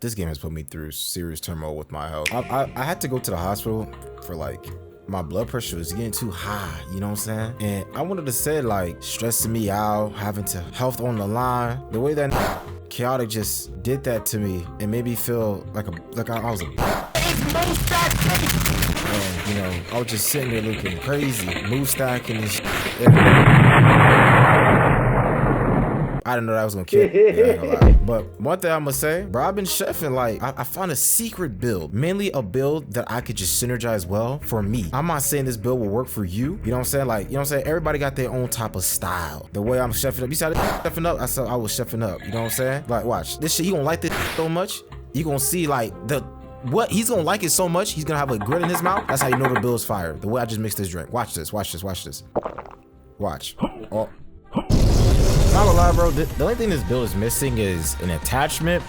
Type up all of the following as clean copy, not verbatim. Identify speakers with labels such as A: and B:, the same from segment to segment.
A: This game has put me through serious turmoil with my health. I had to go to the hospital for like, my blood pressure was getting too high, you know what I'm saying? And I wanted to say like stressing me out, having to health on the line. The way that Chaotic just did that to me, it made me feel like I was a and you know, I was just sitting there looking crazy, move stacking and shit. I didn't know that was gonna kill. Yeah, I ain't gonna lie. But one thing I'm gonna say, bro, I've been chefing. Like, I found a secret build, mainly a build that I could just synergize well for me. I'm not saying this build will work for you. You know what I'm saying? Like, you know what I'm saying? Everybody got their own type of style. The way I'm chefing up. You see how this chefing up? I said I was chefing up. You know what I'm saying? Like, watch this shit. He gonna like this so much. You gonna see like what he's gonna like it so much. He's gonna have a grin in his mouth. That's how you know the build's fire. The way I just mixed this drink. Watch this. Watch this. Watch this. Watch. Oh. Not gonna lie, bro, the only thing this build is missing is an attachment,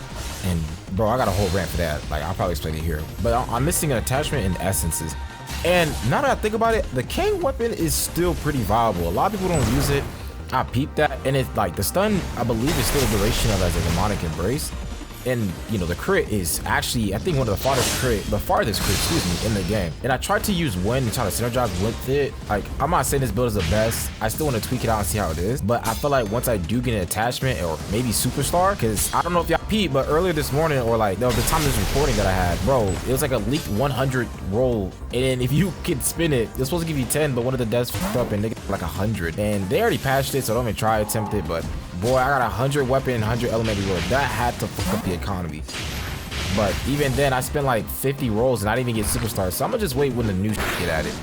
A: and bro, I got a whole rant for that. Like, I'll probably explain it here, but I'm missing an attachment and essences. And now that I think about it, the Cang weapon is still pretty viable. A lot of people don't use it. I peeped that, and it's like the stun, I believe, is still a duration of as a demonic embrace. And you know, the crit is actually, I think, one of the farthest crit, excuse me, in the game. And I tried to use wind and try to synergize with it. Like, I'm not saying this build is the best. I still want to tweak it out and see how it is. But I feel like once I do get an attachment or maybe superstar, because I don't know if y'all peeped, but earlier this morning or like the time of this recording that I had, bro, it was like a leaked 100 roll. And if you could spin it, it's supposed to give you 10, but one of the devs fucked up and they got like 100. And they already patched it, so don't even try to attempt it. But boy, I got 100 weapon, 100 elemental roll. That had to fuck up the economy. But even then, I spent like 50 rolls and I didn't even get superstars. So I'm gonna just wait when the new get at it,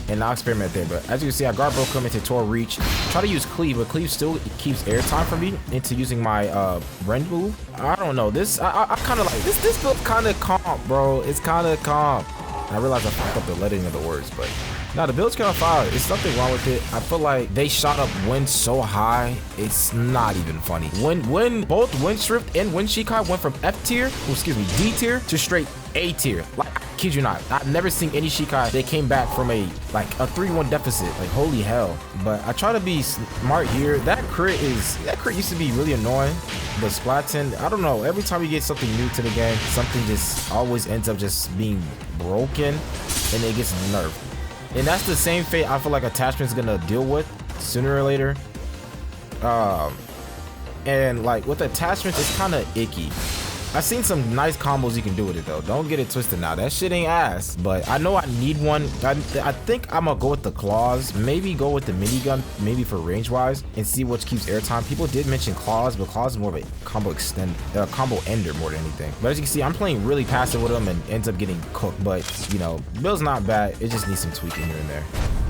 A: and I'll experiment there. But as you can see, I guard broke him into Tor Reach. Try to use Cleave, but Cleave still keeps airtime for me into using my Rend move. I don't know. This I kind of like this build kind of comp, bro. It's kind of comp. I realize I fucked up the lettering of the words, but no, the build's kind of fire. There's nothing wrong with it. I feel like they shot up Wind so high, it's not even funny. When both Wind Shrift and Wind Shikai went from F tier, D tier to straight A tier. Like, I kid you not, I've never seen any Shikai that came back from a 3-1 deficit. Like, holy hell. But I try to be smart here. That crit used to be really annoying. The Splatin, I don't know. Every time you get something new to the game, something just always ends up just being broken and it gets nerfed. And that's the same fate I feel like attachment's gonna deal with sooner or later. And like with attachments, it's kind of icky. I've seen some nice combos you can do with it though. Don't get it twisted now. That shit ain't ass. But I know I need one. I think I'm gonna go with the claws. Maybe go with the minigun, maybe for range wise, and see what keeps airtime. People did mention claws, but claws is more of a combo combo ender more than anything. But as you can see, I'm playing really passive with them and ends up getting cooked. But you know, build's not bad. It just needs some tweaking here and there.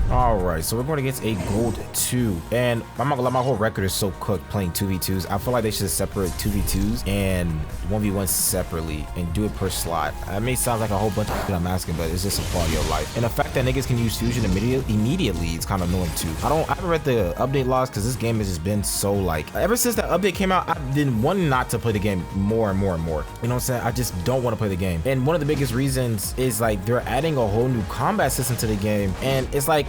A: All right, so we're going against a gold 2, and I'm not gonna lie, my whole record is so cooked playing 2v2s. I feel like they should separate 2v2s and 1v1s separately and do it per slot. That may sound like a whole bunch of shit I'm asking, but it's just a quality of life. And the fact that niggas can use fusion immediately, it's kind of annoying too. I haven't read the update logs because this game has just been so like, ever since that update came out, I've been wanting not to play the game more and more and more. You know what I'm saying? I just don't want to play the game. And one of the biggest reasons is like they're adding a whole new combat system to the game, and it's like,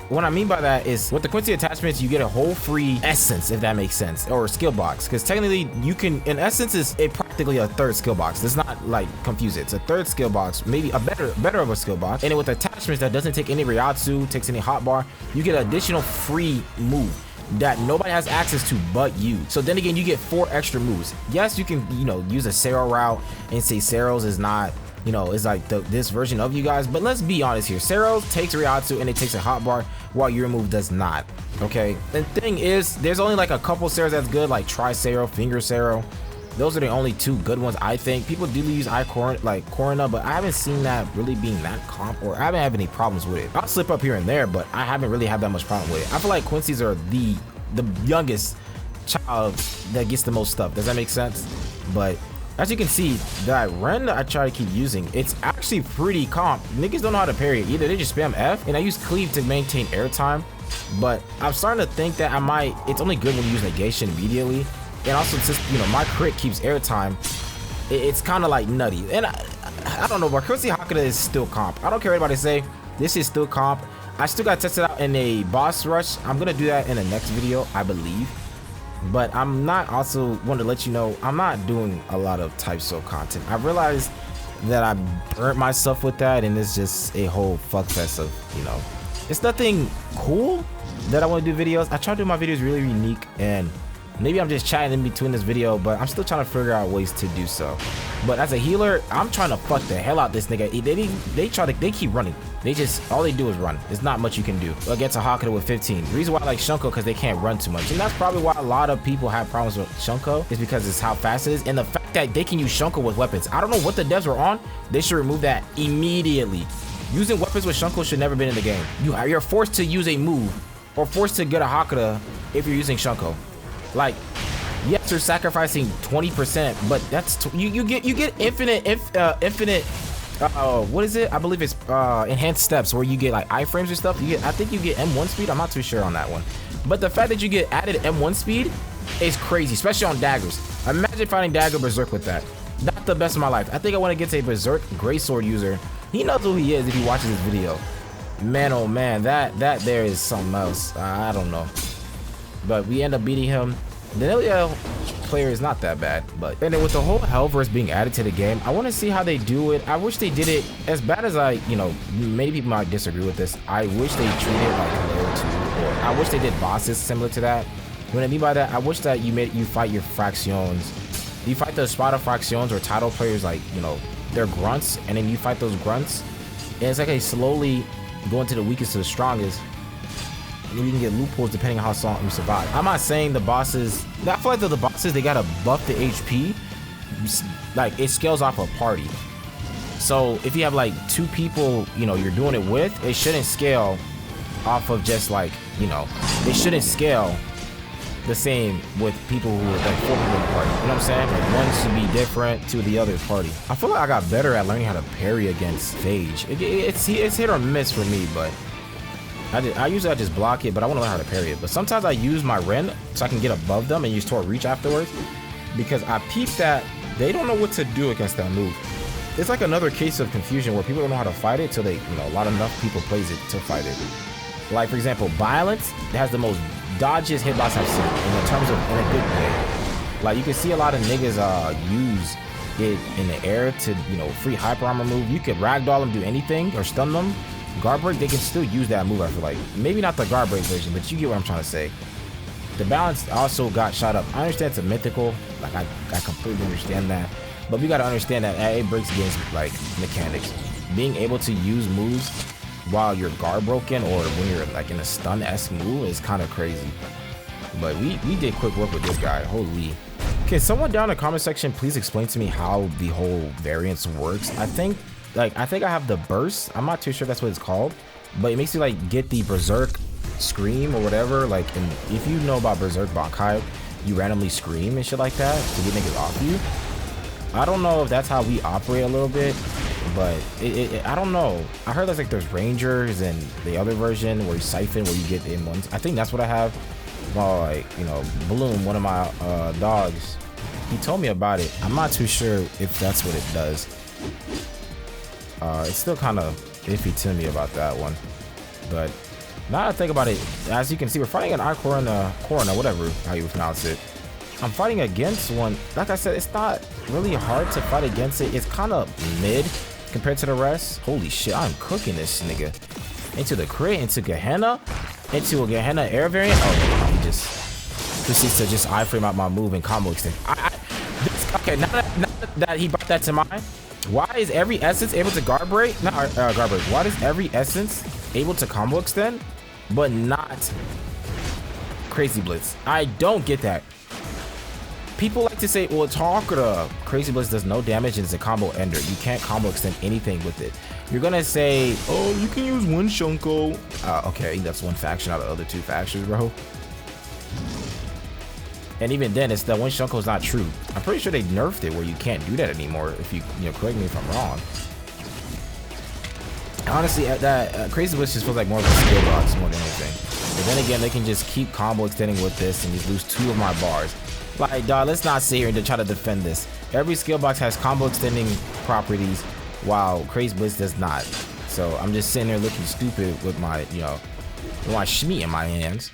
A: what I mean by that is with the Quincy attachments, you get a whole free essence, if that makes sense, or skill box. Because technically you can, in essence, is practically a third skill box. Let's not like confuse it. It's a third skill box, maybe a better of a skill box. And with attachments that doesn't take any Ryatsu, takes any hotbar, you get an additional free move that nobody has access to but you. So then again, you get 4 extra moves. Yes, you can, you know, use a Sero route and say Sero's is not, you know, it's like this version of you guys, but let's be honest here. Sero takes Ryatsu and it takes a hotbar while your move does not. Okay, the thing is, there's only like a couple Seros that's good, like Tri Sero, Finger Sero. Those are the only 2 good ones, I think. People do use Corona, but I haven't seen that really being that comp, or I haven't had any problems with it. I'll slip up here and there, but I haven't really had that much problem with it. I feel like Quincy's are the youngest child that gets the most stuff. Does that make sense? But as you can see, that Ren I try to keep using, it's actually pretty comp. Niggas don't know how to parry it either. They just spam F, and I use Cleave to maintain airtime. But I'm starting to think that it's only good when you use negation immediately. And also, since, you know, my crit keeps airtime, it's kind of like nutty. And I don't know, but Quincy Hakuda is still comp. I don't care what anybody say. This is still comp. I still got to test it out in a boss rush. I'm going to do that in the next video, I believe. But I'm not also want to let you know I'm not doing a lot of typesoul content. I realized that I burnt myself with that, and it's just a whole fuckfest of, you know, it's nothing cool that I want to do videos. I try to do my videos really unique, and maybe I'm just chatting in between this video, but I'm still trying to figure out ways to do so. But as a healer, I'm trying to fuck the hell out this nigga. They keep running. They just, all they do is run. There's not much you can do against a Hakuda with 15. The reason why I like Shunko, because they can't run too much. And that's probably why a lot of people have problems with Shunko, is because it's how fast it is. And the fact that they can use Shunko with weapons. I don't know what the devs were on. They should remove that immediately. Using weapons with Shunko should never been in the game. You're forced to use a move or forced to get a Hakuda if you're using Shunko. Like, yes, you're sacrificing 20%, but that's you get infinite what is it? I believe it's enhanced steps, where you get like iframes or stuff. I think you get M1 speed. I'm not too sure on that one, but the fact that you get added M1 speed is crazy, especially on daggers. Imagine fighting dagger berserk with that. Not the best of my life. I think I want to get a berserk greatsword user. He knows who he is if he watches this video. Man, oh man, that there is something else. I don't know, but we end up beating him. The Lilia player is not that bad, but and then with the whole Hellverse being added to the game, I want to see how they do it. I wish they did it as bad as many people might disagree with this. I wish they treated it like Halo 2, or I wish they did bosses similar to that. What I mean by that, I wish that you fight your fractions. You fight the Spada fractions or title players, like, you know, they're grunts, and then you fight those grunts, and it's like they slowly go into the weakest to the strongest. And you can get loopholes depending on how long you survive. I'm not saying the bosses, I feel like the bosses, they gotta buff the HP. Like, it scales off a party. So if you have like 2 people, you know, you're doing it with, it shouldn't scale off of just like, you know, it shouldn't scale the same with people who are like 4 people in the party. You know what I'm saying? Like, one should be different to the other party. I feel like I got better at learning how to parry against Phage. It's hit or miss for me, but I usually just block it, but I want to learn how to parry it. But sometimes I use my Ren so I can get above them and use Tor Reach afterwards, because I peeped that they don't know what to do against that move. It's like another case of confusion where people don't know how to fight it till they, you know, a lot enough people plays it to fight it. Like, for example, Violence has the most dodgiest hitbox I've seen in terms of in a good way. Like, you can see a lot of niggas use it in the air to, you know, free hyper armor move. You could ragdoll them, do anything, or stun them. Guard break, they can still use that move, I feel like. Maybe not the guard break version, but you get what I'm trying to say. The balance also got shot up. I understand it's a mythical, like I completely understand that. But we gotta understand that it breaks against like mechanics. Being able to use moves while you're guard broken or when you're like in a stun-esque move is kind of crazy. But we did quick work with this guy, holy. Okay, someone down in the comment section, please explain to me how the whole variance works. I think I have the burst. I'm not too sure if that's what it's called, but it makes you like get the berserk scream or whatever. Like, and if you know about berserk Bankai, you randomly scream and shit like that to get niggas off you. I don't know if that's how we operate a little bit, but I don't know. I heard there's rangers and the other version where you siphon, where you get in ones. I think that's what I have. Well, like, you know, Bloom, one of my dogs, he told me about it. I'm not too sure if that's what it does. It's still kind of iffy to me about that one, but now that I think about it, as you can see, we're fighting an Corona, whatever how you pronounce it. I'm fighting against one. Like I said, it's not really hard to fight against it. It's kind of mid compared to the rest. Holy shit, I'm cooking this nigga. Into the crit, into Gehenna, into a Gehenna air variant. Oh, he just proceeds to just iframe out my move and combo extend. Okay, now that he brought that to mind, why is every essence able to guard break? Not guard break. Why is every essence able to combo extend, but not Crazy Blitz? I don't get that. People like to say, well, it's Hakuda. Crazy Blitz does no damage and it's a combo ender. You can't combo extend anything with it. You're gonna say, oh, you can use one Shunko. Okay, that's one faction out of the other 2 factions, bro. And even then, it's that one Shunko is not true. I'm pretty sure they nerfed it where you can't do that anymore. If you correct me if I'm wrong. Honestly, that Crazy Blitz just feels like more of a skill box more than anything. But then again, they can just keep combo extending with this and just lose 2 of my bars. Like, dog, let's not sit here and try to defend this. Every skill box has combo extending properties, while Crazy Blitz does not. So I'm just sitting there looking stupid with my, you know, with my shmee in my hands.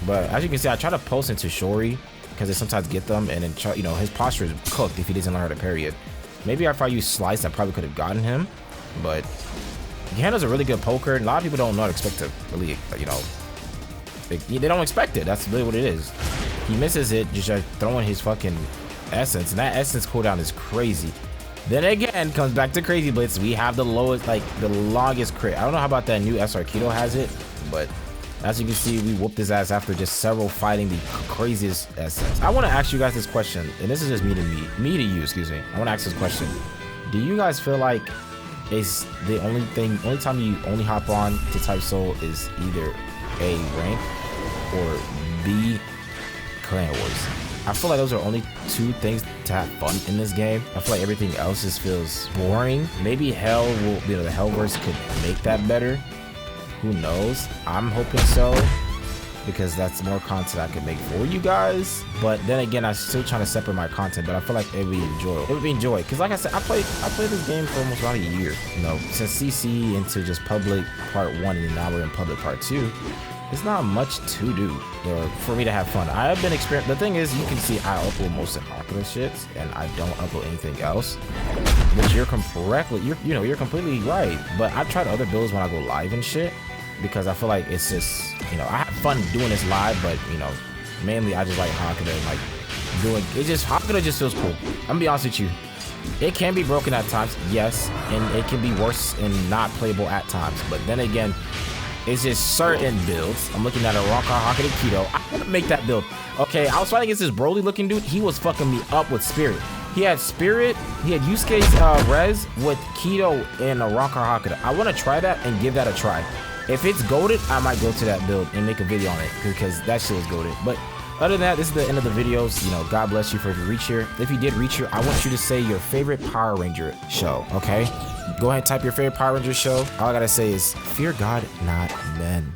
A: But as you can see, I try to post into Shori because they sometimes get them, and then try, you know, his posture is cooked if he doesn't learn how to parry it. Maybe if I use Slice, I probably could have gotten him, but he handles a really good poker. And a lot of people don't know how to expect to really, you know, they don't expect it. That's really what it is. He misses it just throwing his fucking essence, and that essence cooldown is crazy. Then again, comes back to Crazy Blitz. We have the lowest, like the longest crit. I don't know how about that new SR Keto has it, but as you can see, we whooped his ass after just several fighting the craziest essence. I want to ask you guys this question, and this is just me to you, excuse me. I want to ask this question. Do you guys feel like it's the only time you only hop on to Type Soul is either A, rank, or B, Clan Wars? I feel like those are only two things to have fun in this game. I feel like everything else just feels boring. Maybe Hell will, you know, the Hellverse could make that better. Who knows? I'm hoping so, because that's more content I could make for you guys. But then again, I'm still trying to separate my content, but I feel like it would be enjoyable. It would be enjoyed, because like I said, I played this game for almost around a year. You know, since CC into just public part 1, and now we're in public part 2. It's not much to do for me to have fun. I have been experiencing. The thing is, you can see I upload most of Hakuda shits, and I don't upload anything else. Which you're completely right. But I've tried other builds when I go live and shit, because I feel like it's just, you know, I have fun doing this live, but you know, mainly I just like Hakuda and like doing it. Hakuda just feels cool. I'm gonna be honest with you. It can be broken at times, yes, and it can be worse and not playable at times. But then again, it's just certain builds. I'm looking at a Ronka Hakuda Keto. I couldn't make that build. Okay, I was fighting against this Broly looking dude. He was fucking me up with Spirit. He had Spirit. He had Vxquished res with Keto and a Ronka Hakuda. I want to try that and give that a try. If it's goated, I might go to that build and make a video on it, because that shit was goated. But other than that, this is the end of the videos. You know, God bless you for if you reach here. If you did reach here, I want you to say your favorite Power Ranger show, okay? Go ahead and type your favorite Power Ranger show. All I gotta say is, fear God, not men.